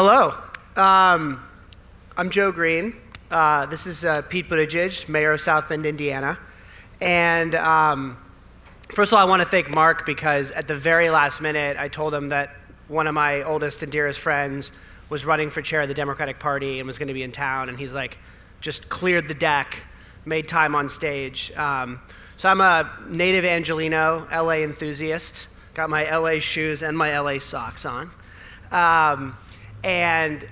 Hello. I'm Joe Green. This is Pete Buttigieg, Mayor of South Bend, Indiana. And first of all, I want to thank Mark because at the very last minute, I told him that one of my oldest and dearest friends was running for chair of the Democratic Party and was going to be in town. And he's like, just cleared the deck, made time on stage. So I'm a native Angelino, LA enthusiast. Got my LA shoes and my LA socks on. And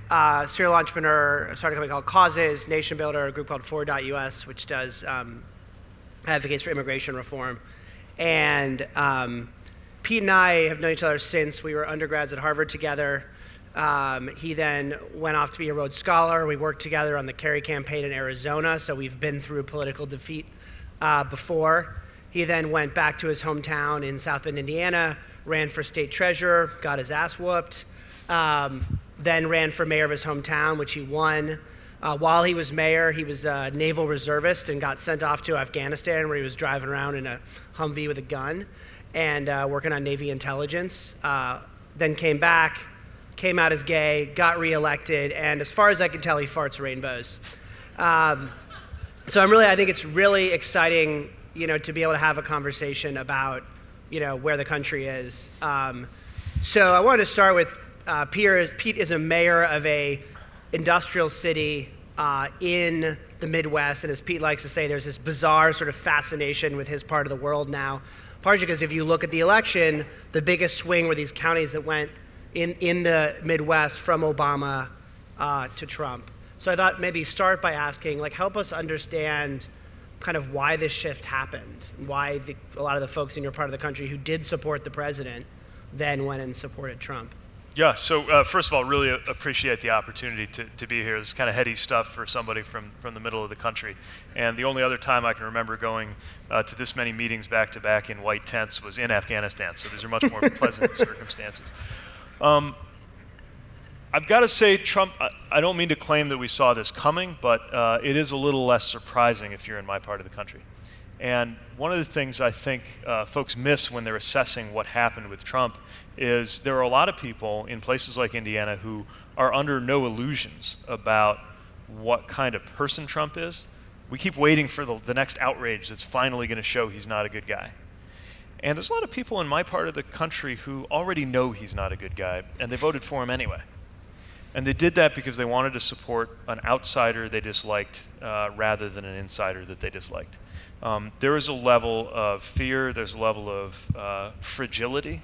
serial entrepreneur, started a company called Causes, Nationbuilder, a group called 4.us, which does advocates for immigration reform. And Pete and I have known each other since we were undergrads at Harvard together. He then went off to be a Rhodes Scholar. We worked together on the Kerry campaign in Arizona, so we've been through political defeat before. He then went back to his hometown in South Bend, Indiana, ran for state treasurer, got his ass whooped. Then ran for mayor of his hometown, which he won. While he was mayor, he was a naval reservist and got sent off to Afghanistan, where he was driving around in a Humvee with a gun and working on Navy intelligence. Then came back, came out as gay, got reelected, and as far as I can tell, he farts rainbows. So I think it's really exciting, to be able to have a conversation about, where the country is. So I wanted to start with Pete is a mayor of a industrial city in the Midwest, and as Pete likes to say, there's this bizarre sort of fascination with his part of the world now. Partially because if you look at the election, the biggest swing were these counties that went in the Midwest from Obama to Trump. So I thought maybe start by asking, help us understand kind of why this shift happened, why a lot of the folks in your part of the country who did support the president then went and supported Trump. Yeah, so first of all, really appreciate the opportunity to be here. This is kind of heady stuff for somebody from the middle of the country. And the only other time I can remember going to this many meetings back to back in white tents was in Afghanistan, so these are much more pleasant circumstances. I've got to say, Trump, I don't mean to claim that we saw this coming, but it is a little less surprising if you're in my part of the country. And one of the things I think folks miss when they're assessing what happened with Trump is there are a lot of people in places like Indiana who are under no illusions about what kind of person Trump is. We keep waiting for the next outrage that's finally going to show he's not a good guy. And there's a lot of people in my part of the country who already know he's not a good guy, and they voted for him anyway. And they did that because they wanted to support an outsider they disliked rather than an insider that they disliked. There is a level of fear, there's a level of fragility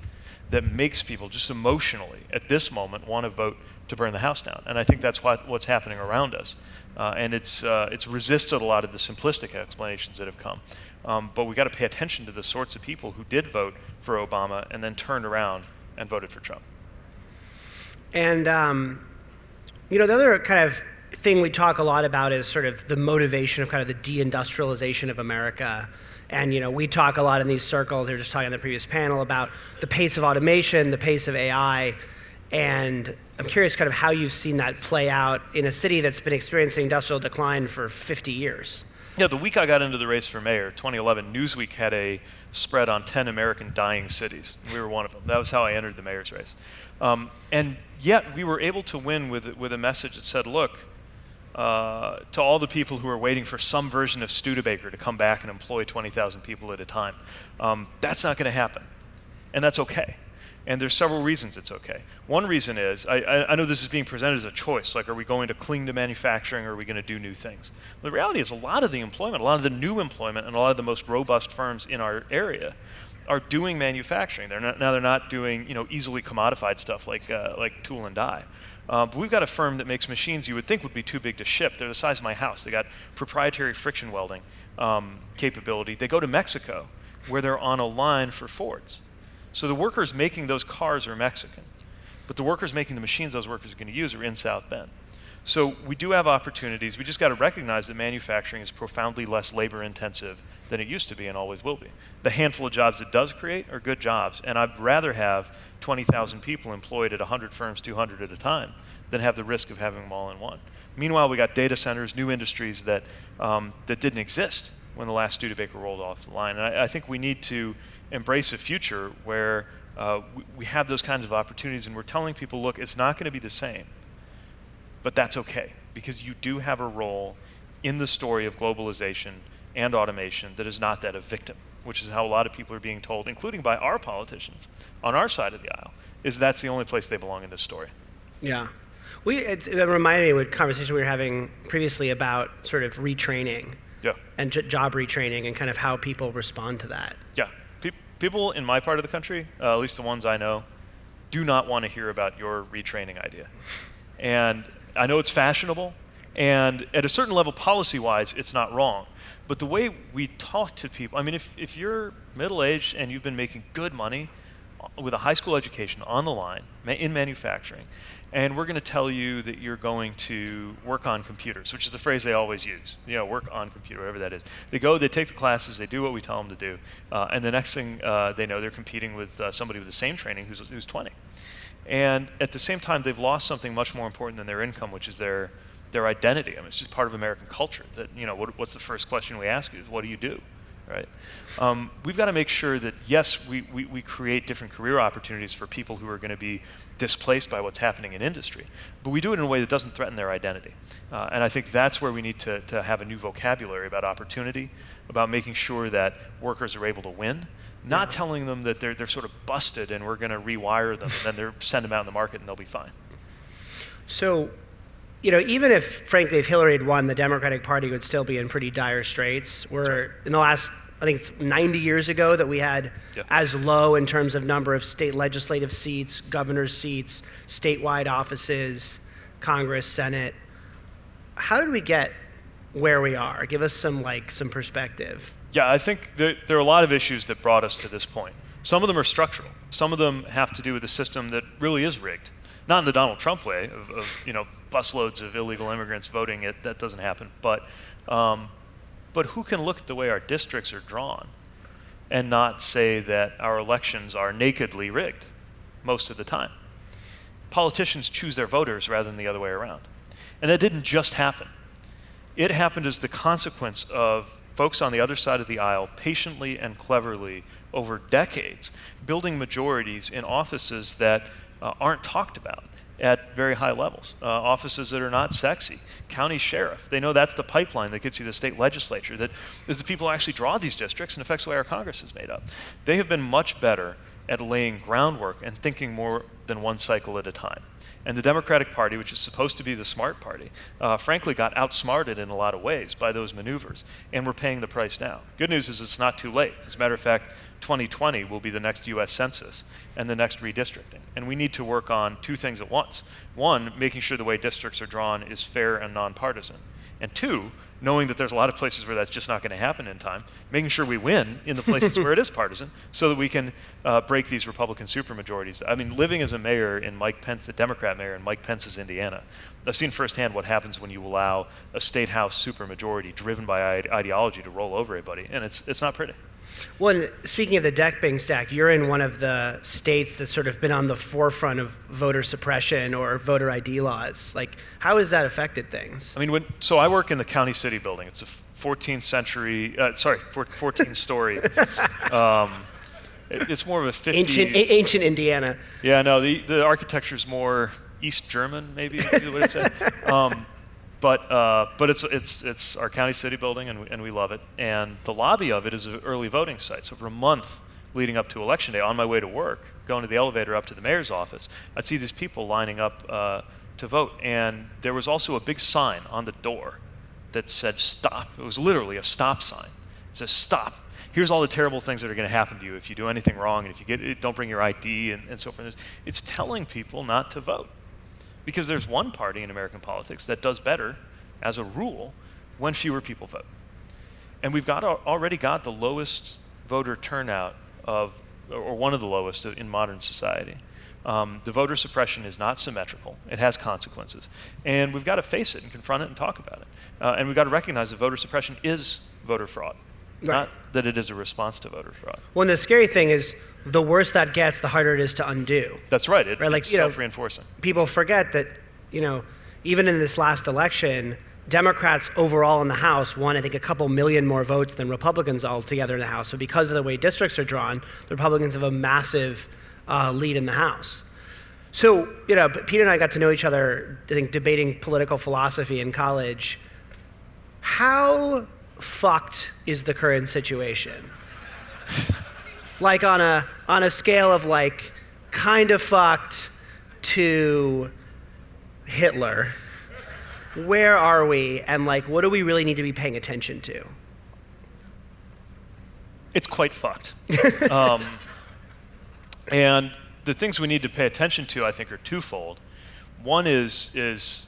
that makes people just emotionally, at this moment, want to vote to burn the house down. And I think that's what's happening around us. And it's resisted a lot of the simplistic explanations that have come. But we've got to pay attention to the sorts of people who did vote for Obama and then turned around and voted for Trump. And, the other kind of thing we talk a lot about is sort of the motivation of kind of the deindustrialization of America. And, we talk a lot in these circles, we were just talking on the previous panel about the pace of automation, the pace of AI. And I'm curious kind of how you've seen that play out in a city that's been experiencing industrial decline for 50 years. Yeah, the week I got into the race for mayor, 2011, Newsweek had a spread on 10 American dying cities. We were one of them. That was how I entered the mayor's race. And yet we were able to win with a message that said, look, to all the people who are waiting for some version of Studebaker to come back and employ 20,000 people at a time, that's not going to happen. And that's okay. And there's several reasons it's okay. One reason is, I know this is being presented as a choice, like are we going to cling to manufacturing or are we going to do new things? The reality is a lot of the employment, a lot of the new employment and a lot of the most robust firms in our area are doing manufacturing. They're not doing easily commodified stuff like tool and die. But we've got a firm that makes machines you would think would be too big to ship. They're the size of my house. They got proprietary friction welding capability. They go to Mexico where they're on a line for Fords. So the workers making those cars are Mexican, but the workers making the machines those workers are going to use are in South Bend. So we do have opportunities. We just got to recognize that manufacturing is profoundly less labor intensive than it used to be and always will be. The handful of jobs it does create are good jobs, and I'd rather have 20,000 people employed at 100 firms, 200 at a time, than have the risk of having them all in one. Meanwhile, we got data centers, new industries that didn't exist when the last Studebaker rolled off the line. And I think we need to embrace a future where we have those kinds of opportunities, and we're telling people, look, it's not going to be the same. But that's okay, because you do have a role in the story of globalization and automation that is not that of victim, which is how a lot of people are being told, including by our politicians on our side of the aisle, is that's the only place they belong in this story. Yeah. It reminded me of a conversation we were having previously about sort of retraining and job retraining and kind of how people respond to that. Yeah. People in my part of the country, at least the ones I know, do not want to hear about your retraining idea. And I know it's fashionable, and at a certain level, policy-wise, it's not wrong. But the way we talk to people, I mean, if you're middle-aged and you've been making good money with a high school education on the line in manufacturing, and we're going to tell you that you're going to work on computers, which is the phrase they always use, work on computer, whatever that is. They go, they take the classes, they do what we tell them to do, and the next thing they know, they're competing with somebody with the same training who's 20. And at the same time, they've lost something much more important than their income, which is their identity. I mean, it's just part of American culture that, what's the first question we ask you is, what do you do, right? We've got to make sure that, yes, we create different career opportunities for people who are going to be displaced by what's happening in industry, but we do it in a way that doesn't threaten their identity. And I think that's where we need to have a new vocabulary about opportunity, about making sure that workers are able to win, not telling them that they're sort of busted and we're going to rewire them and then send them out in the market and they'll be fine. So, even if, frankly, if Hillary had won, the Democratic Party would still be in pretty dire straits. In the last, I think it's 90 years ago that we had as low in terms of number of state legislative seats, governor's seats, statewide offices, Congress, Senate. How did we get where we are? Give us some perspective. Yeah, I think there are a lot of issues that brought us to this point. Some of them are structural. Some of them have to do with a system that really is rigged. Not in the Donald Trump way of busloads of illegal immigrants voting. That doesn't happen. But who can look at the way our districts are drawn and not say that our elections are nakedly rigged most of the time? Politicians choose their voters rather than the other way around. And that didn't just happen. It happened as the consequence of folks on the other side of the aisle patiently and cleverly over decades building majorities in offices that aren't talked about at very high levels, offices that are not sexy. County sheriff, they know that's the pipeline that gets you the state legislature, that is the people who actually draw these districts and affects the way our Congress is made up. They have been much better at laying groundwork and thinking more than one cycle at a time. And the Democratic Party, which is supposed to be the smart party, frankly got outsmarted in a lot of ways by those maneuvers, and we're paying the price now. Good news is it's not too late. As a matter of fact, 2020 will be the next U.S. Census and the next redistricting. And we need to work on two things at once. One, making sure the way districts are drawn is fair and nonpartisan. And two, knowing that there's a lot of places where that's just not going to happen in time, making sure we win in the places where it is partisan so that we can break these Republican supermajorities. I mean, living as a mayor in Mike Pence, a Democrat mayor in Mike Pence's Indiana, I've seen firsthand what happens when you allow a state house supermajority driven by ideology to roll over everybody, and it's not pretty. Well, and speaking of the deck being stacked, you're in one of the states that's sort of been on the forefront of voter suppression or voter ID laws. Like, how has that affected things? I mean, so I work in the county city building. It's a 14th century, 14-story. It's more of a 50s. Ancient Indiana. Yeah, no, the architecture's more East German, maybe is what it said. But it's our county city building, and we love it. And the lobby of it is an early voting site. So for a month leading up to Election Day, on my way to work, going to the elevator up to the mayor's office, I'd see these people lining up to vote. And there was also a big sign on the door that said stop. It was literally a stop sign. It says stop. Here's all the terrible things that are going to happen to you if you do anything wrong, and if you don't bring your ID and so forth. It's telling people not to vote. Because there's one party in American politics that does better, as a rule, when fewer people vote. And we've already got the lowest voter turnout or one of the lowest in modern society. The voter suppression is not symmetrical. It has consequences. And we've got to face it and confront it and talk about it. And we've got to recognize that voter suppression is voter fraud. Right. Not that it is a response to voter fraud. Well, and the scary thing is, the worse that gets, the harder it is to undo. That's right. It's self-reinforcing. People forget that, even in this last election, Democrats overall in the House won, I think, a couple million more votes than Republicans altogether in the House. So because of the way districts are drawn, the Republicans have a massive lead in the House. So, Pete and I got to know each other, I think, debating political philosophy in college. How fucked is the current situation? Like on a scale of like kind of fucked to Hitler, where are we, and like what do we really need to be paying attention to? It's quite fucked. And the things we need to pay attention to, I think, are twofold. One is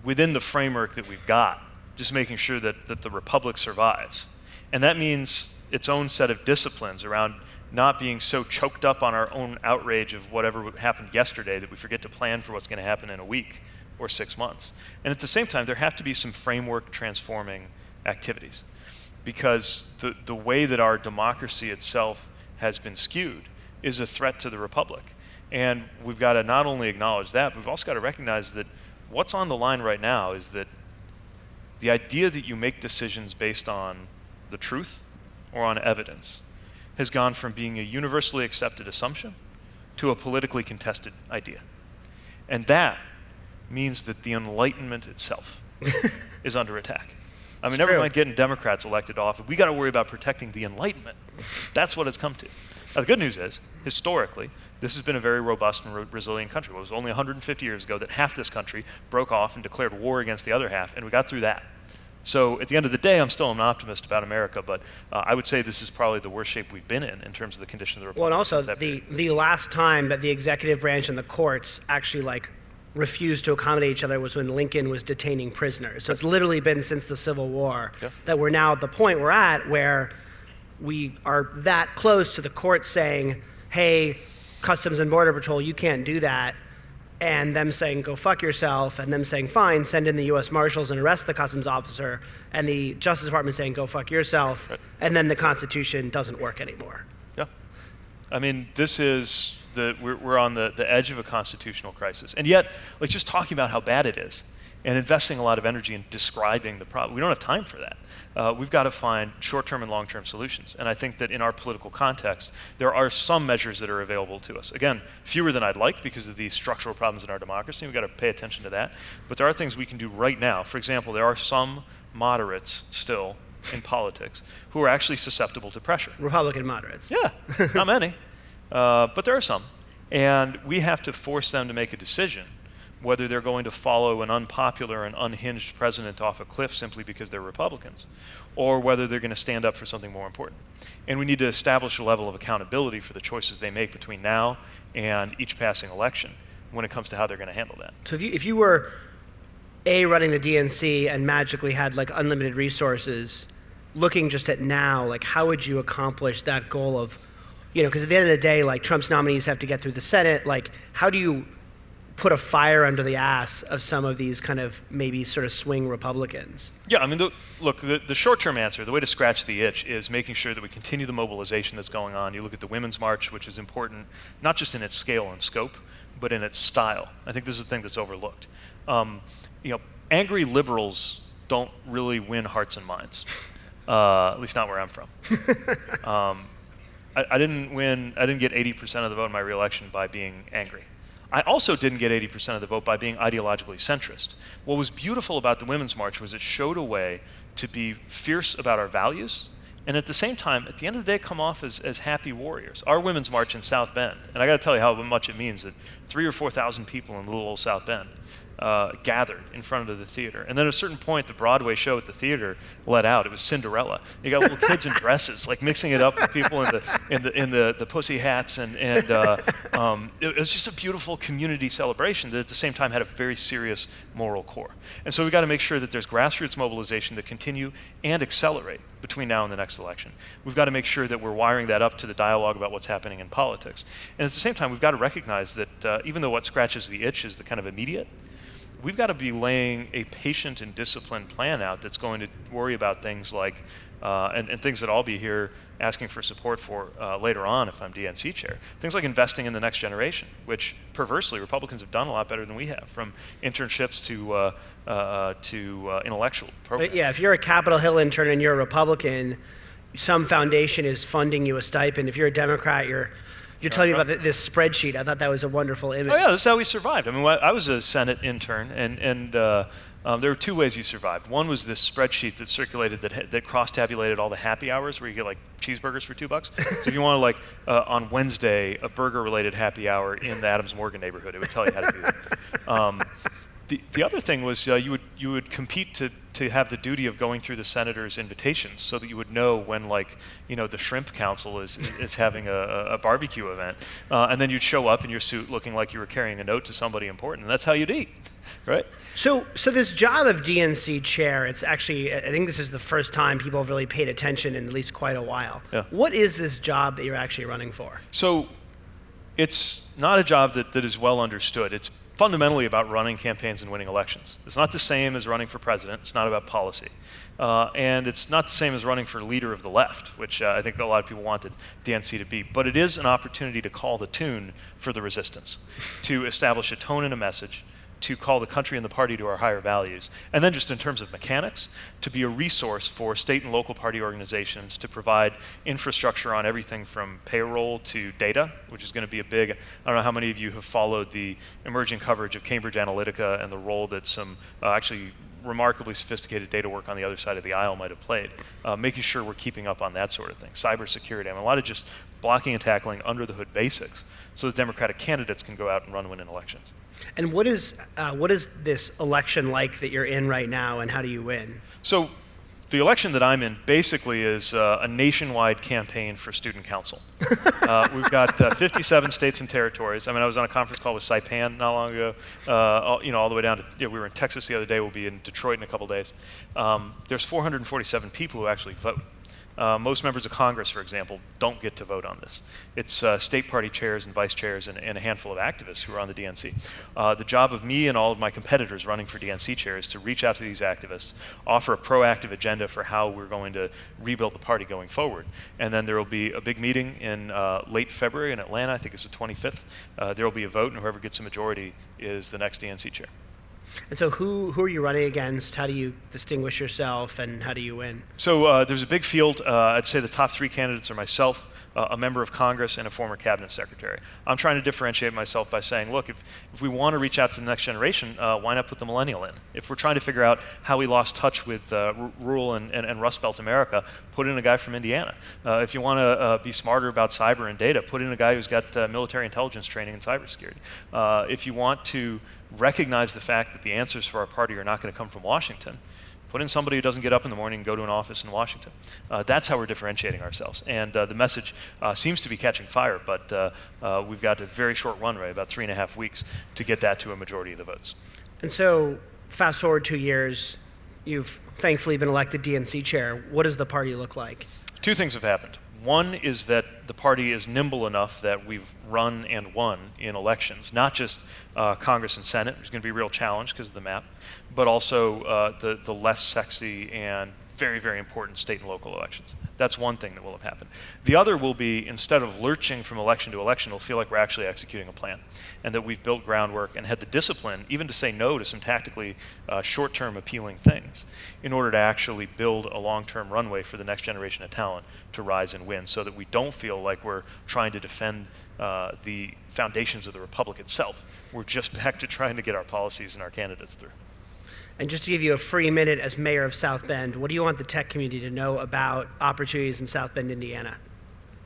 within the framework that we've got, just making sure that the republic survives. And that means its own set of disciplines around not being so choked up on our own outrage of whatever happened yesterday that we forget to plan for what's going to happen in a week or 6 months. And at the same time, there have to be some framework transforming activities, because the way that our democracy itself has been skewed is a threat to the republic. And we've got to not only acknowledge that, but we've also got to recognize that what's on the line right now is that the idea that you make decisions based on the truth or on evidence has gone from being a universally accepted assumption to a politically contested idea. And that means that the Enlightenment itself is under attack. I mean, never mind getting Democrats elected off. We got to worry about protecting the Enlightenment. That's what it's come to. Now, the good news is, historically, this has been a very robust and resilient country. It was only 150 years ago that half this country broke off and declared war against the other half, and we got through that. So at the end of the day, I'm still an optimist about America, but I would say this is probably the worst shape we've been in terms of the condition of the republic. Well, and also the last time that the executive branch and the courts actually refused to accommodate each other was when Lincoln was detaining prisoners. So it's literally been since the Civil War that we're now at the point we're at where we are that close to the court saying, hey, Customs and Border Patrol, you can't do that, and them saying, go fuck yourself, and them saying, fine, send in the U.S. Marshals and arrest the customs officer, and the Justice Department saying, go fuck yourself, and then the Constitution doesn't work anymore. Yeah. I mean, this is, we're on the edge of a constitutional crisis. And yet, just talking about how bad it is and investing a lot of energy in describing the problem, we don't have time for that. We've got to find short-term and long-term solutions. And I think that in our political context, there are some measures that are available to us. Again, fewer than I'd like because of these structural problems in our democracy. We've got to pay attention to that. But there are things we can do right now. For example, there are some moderates still in politics who are actually susceptible to pressure. Republican moderates. Yeah, not many. But there are some. And we have to force them to make a decision whether they're going to follow an unpopular and unhinged president off a cliff simply because they're Republicans, or whether they're going to stand up for something more important. And we need to establish a level of accountability for the choices they make between now and each passing election when it comes to how they're going to handle that. So if you were running the DNC and magically had unlimited resources, looking just at now, how would you accomplish that goal of, because at the end of the day, Trump's nominees have to get through the Senate, how do you put a fire under the ass of some of these kind of maybe sort of swing Republicans? Yeah, I mean, the short-term answer, the way to scratch the itch is making sure that we continue the mobilization that's going on. You look at the Women's March, which is important, not just in its scale and scope, but in its style. I think this is the thing that's overlooked. Angry liberals don't really win hearts and minds, at least not where I'm from. I didn't get 80% of the vote in my re-election by being angry. I also didn't get 80% of the vote by being ideologically centrist. What was beautiful about the Women's March was it showed a way to be fierce about our values, and at the same time, at the end of the day, come off as happy warriors. Our Women's March in South Bend, and I got to tell you how much it means that 3,000 or 4,000 people in little old South Bend gathered in front of the theater. And then at a certain point, the Broadway show at the theater let out. It was Cinderella. You got little kids in dresses, mixing it up with people in the pussy hats, and it was just a beautiful community celebration that at the same time had a very serious moral core. And so we got to make sure that there's grassroots mobilization that continue and accelerate between now and the next election. We've got to make sure that we're wiring that up to the dialogue about what's happening in politics. And at the same time, we've got to recognize that even though what scratches the itch is the kind of immediate, we've got to be laying a patient and disciplined plan out that's going to worry about things like, and things that I'll be here asking for support for later on if I'm DNC chair, things like investing in the next generation, which perversely Republicans have done a lot better than we have, from internships to intellectual programs. But yeah, if you're a Capitol Hill intern and you're a Republican, some foundation is funding you a stipend. If you're a Democrat, you're You're telling me about this spreadsheet. I thought that was a wonderful image. Oh yeah, this is how we survived. I mean, I was a Senate intern, and there were two ways you survived. One was this spreadsheet that circulated that cross-tabulated all the happy hours where you get like cheeseburgers for $2. So if you wanted like on Wednesday a burger-related happy hour in the Adams Morgan neighborhood, it would tell you how to do that. The other thing was you would compete to have the duty of going through the senators' invitations so that you would know when the shrimp council is having a barbecue event, and then you'd show up in your suit looking like you were carrying a note to somebody important, and that's how you'd eat, right? So this job of DNC chair, it's actually, I think this is the first time people have really paid attention in at least quite a while. Yeah. What is this job that you're actually running for? So it's not a job that is well understood. It's fundamentally about running campaigns and winning elections. It's not the same as running for president. It's not about policy. And it's not the same as running for leader of the left, which I think a lot of people wanted DNC to be. But it is an opportunity to call the tune for the resistance, to establish a tone and a message, to call the country and the party to our higher values. And then just in terms of mechanics, to be a resource for state and local party organizations to provide infrastructure on everything from payroll to data, which is going to be a big, I don't know how many of you have followed the emerging coverage of Cambridge Analytica and the role that some actually remarkably sophisticated data work on the other side of the aisle might have played, making sure we're keeping up on that sort of thing. Cybersecurity, I mean, a lot of just blocking and tackling under the hood basics so that Democratic candidates can go out and run winning elections. And what is this election like that you're in right now, and how do you win? So the election that I'm in basically is a nationwide campaign for student council. We've got 57 states and territories. I mean, I was on a conference call with Saipan not long ago, all the way down to, we were in Texas the other day. We'll be in Detroit in a couple days. There's 447 people who actually vote. Most members of Congress, for example, don't get to vote on this. It's state party chairs and vice chairs and a handful of activists who are on the DNC. The job of me and all of my competitors running for DNC chair is to reach out to these activists, offer a proactive agenda for how we're going to rebuild the party going forward. And then there will be a big meeting in late February in Atlanta. I think it's the 25th. There will be a vote, and whoever gets a majority is the next DNC chair. And so who are you running against? How do you distinguish yourself, and how do you win? So there's a big field. I'd say the top three candidates are myself, a member of Congress, and a former cabinet secretary. I'm trying to differentiate myself by saying, look, if we want to reach out to the next generation, why not put the millennial in? If we're trying to figure out how we lost touch with rural and Rust Belt America, put in a guy from Indiana. If you want to be smarter about cyber and data, put in a guy who's got military intelligence training in cybersecurity. If you want to recognize the fact that the answers for our party are not going to come from Washington, put in somebody who doesn't get up in the morning and go to an office in Washington. That's how we're differentiating ourselves. And the message seems to be catching fire, but we've got a very short runway, about 3.5 weeks, to get that to a majority of the votes. And so fast forward 2 years, you've thankfully been elected DNC chair. What does the party look like? Two things have happened. One is that the party is nimble enough that we've run and won in elections, not just Congress and Senate, which is going to be a real challenge because of the map, but also the less sexy and very, very important state and local elections. That's one thing that will have happened. The other will be, instead of lurching from election to election, we'll feel like we're actually executing a plan, and that we've built groundwork and had the discipline even to say no to some tactically short-term appealing things in order to actually build a long-term runway for the next generation of talent to rise and win, so that we don't feel like we're trying to defend the foundations of the republic itself. We're just back to trying to get our policies and our candidates through. And just to give you a free minute as mayor of South Bend, what do you want the tech community to know about opportunities in South Bend, Indiana?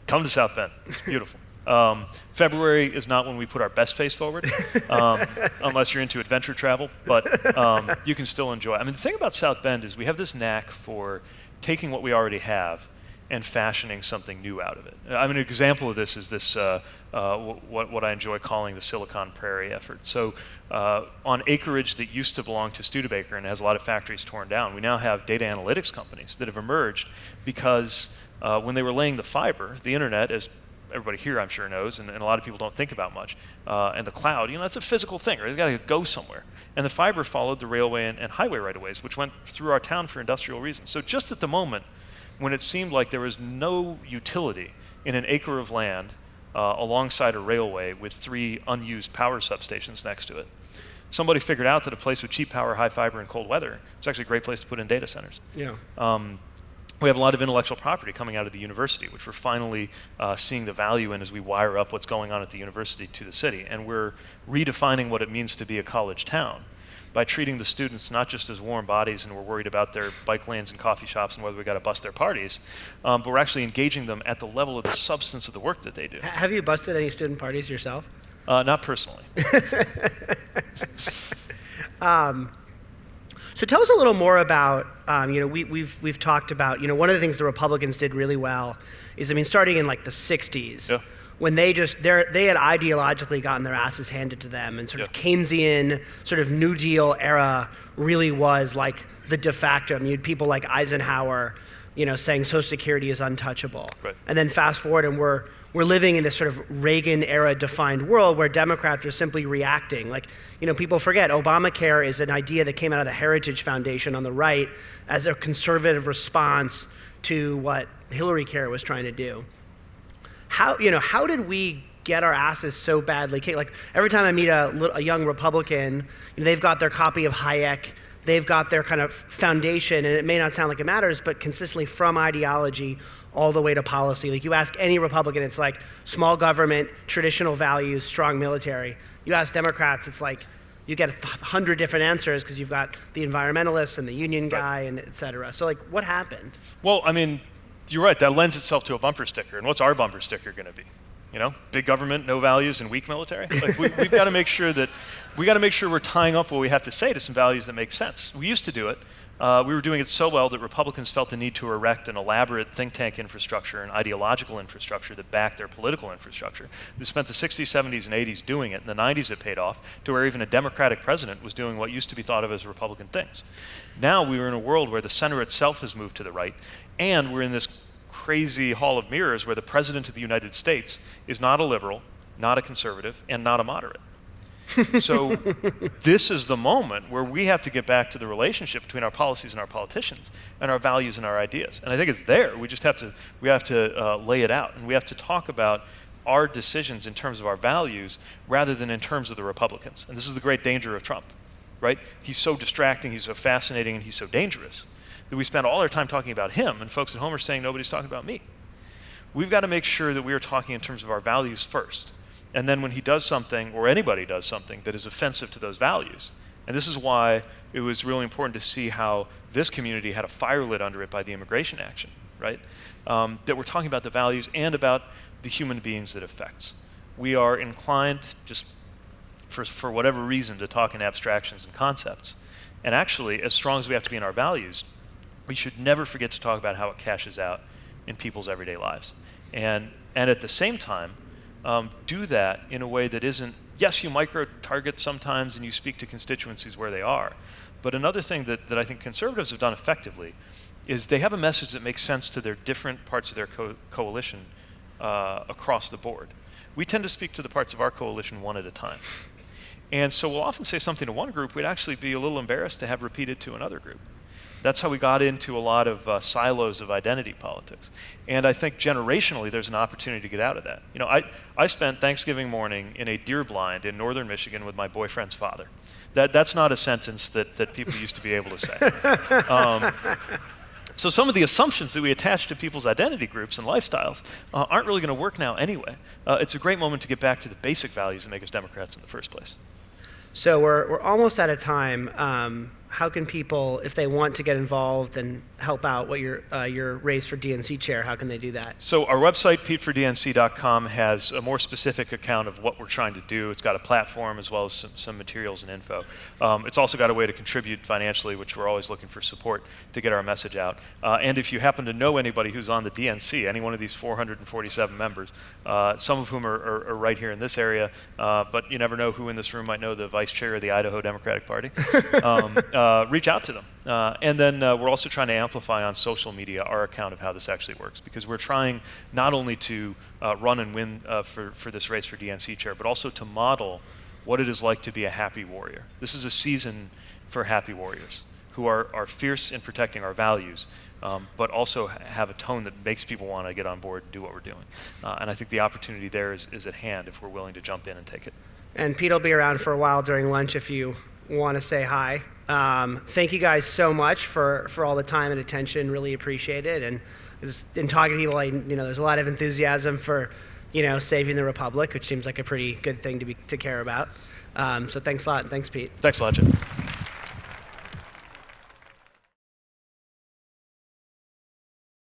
Come to South Bend. It's beautiful. February is not when we put our best face forward, unless you're into adventure travel, but you can still enjoy. I mean, the thing about South Bend is we have this knack for taking what we already have and fashioning something new out of it. I mean, an example of this is this, what I enjoy calling the Silicon Prairie effort. So on acreage that used to belong to Studebaker and has a lot of factories torn down, we now have data analytics companies that have emerged because when they were laying the fiber, the internet, as everybody here I'm sure knows, and a lot of people don't think about much, and the cloud, that's a physical thing, right? They've got to go somewhere. And the fiber followed the railway and highway right-of-ways, which went through our town for industrial reasons. So just at the moment when it seemed like there was no utility in an acre of land alongside a railway with 3 unused power substations next to it, somebody figured out that a place with cheap power, high fiber, and cold weather is actually a great place to put in data centers. Yeah. We have a lot of intellectual property coming out of the university, which we're finally seeing the value in as we wire up what's going on at the university to the city. And we're redefining what it means to be a college town by treating the students not just as warm bodies and we're worried about their bike lanes and coffee shops and whether we got to bust their parties, but we're actually engaging them at the level of the substance of the work that they do. Have you busted any student parties yourself? Not personally. So tell us a little more about, we've talked about, one of the things the Republicans did really well is, starting in like the 60s, when they had ideologically gotten their asses handed to them, and sort of Keynesian, sort of New Deal era really was like the de facto. You had people like Eisenhower, saying Social Security is untouchable. Right. And then fast forward, and we're living in this sort of Reagan era defined world where Democrats are simply reacting. Like, people forget Obamacare is an idea that came out of the Heritage Foundation on the right as a conservative response to what Hillary Care was trying to do. How did we get our asses so badly kicked? Like, every time I meet a young Republican, they've got their copy of Hayek, they've got their kind of foundation, and it may not sound like it matters, but consistently from ideology all the way to policy. Like, you ask any Republican, it's like small government, traditional values, strong military. You ask Democrats, it's like you get 100 different answers because you've got the environmentalists and the union guy and et cetera. So, like, what happened? Well, you're right. That lends itself to a bumper sticker. And what's our bumper sticker going to be? Big government, no values, and weak military. Like, we've got to make sure that we're tying up what we have to say to some values that make sense. We used to do it. We were doing it so well that Republicans felt the need to erect an elaborate think tank infrastructure and ideological infrastructure that backed their political infrastructure. They spent the 60s, 70s, and 80s doing it. In the 90s, it paid off to where even a Democratic president was doing what used to be thought of as Republican things. Now we are in a world where the center itself has moved to the right, and we're in this crazy hall of mirrors where the president of the United States is not a liberal, not a conservative, and not a moderate. So this is the moment where we have to get back to the relationship between our policies and our politicians and our values and our ideas. And I think it's there. We have to lay it out, and we have to talk about our decisions in terms of our values rather than in terms of the Republicans. And this is the great danger of Trump, right? He's so distracting, he's so fascinating, and he's so dangerous that we spend all our time talking about him, and folks at home are saying nobody's talking about me. We've got to make sure that we are talking in terms of our values first. And then when he does something, or anybody does something, that is offensive to those values, and this is why it was really important to see how this community had a fire lit under it by the immigration action, right? That we're talking about the values and about the human beings that it affects. We are inclined, just for whatever reason, to talk in abstractions and concepts. And actually, as strong as we have to be in our values, we should never forget to talk about how it cashes out in people's everyday lives. And at the same time, do that in a way that isn't, yes, you micro-target sometimes and you speak to constituencies where they are, but another thing that I think conservatives have done effectively is they have a message that makes sense to their different parts of their coalition across the board. We tend to speak to the parts of our coalition one at a time. And so we'll often say something to one group we'd actually be a little embarrassed to have repeated to another group. That's how we got into a lot of silos of identity politics. And I think generationally there's an opportunity to get out of that. I spent Thanksgiving morning in a deer blind in northern Michigan with my boyfriend's father. That's not a sentence that people used to be able to say. So some of the assumptions that we attach to people's identity groups and lifestyles aren't really going to work now anyway. It's a great moment to get back to the basic values that make us Democrats in the first place. So we're almost out of time. How can people, if they want to get involved and help out what your race for DNC chair, how can they do that? So our website, petefordnc.com, has a more specific account of what we're trying to do. It's got a platform as well as some materials and info. It's also got a way to contribute financially, which we're always looking for support to get our message out. And if you happen to know anybody who's on the DNC, any one of these 447 members, some of whom are right here in this area, but you never know who in this room might know the vice chair of the Idaho Democratic Party. Reach out to them. And then we're also trying to amplify on social media our account of how this actually works, because we're trying not only to run and win for this race for DNC chair, but also to model what it is like to be a happy warrior. This is a season for happy warriors who are fierce in protecting our values, but also have a tone that makes people want to get on board and do what we're doing. And I think the opportunity there is at hand if we're willing to jump in and take it. And Pete will be around for a while during lunch if you want to say hi. Thank you guys so much for all the time and attention. Really appreciate it. And in talking to people, there's a lot of enthusiasm for, saving the republic, which seems like a pretty good thing to care about. So thanks a lot, and thanks, Pete. Thanks a lot, Jim.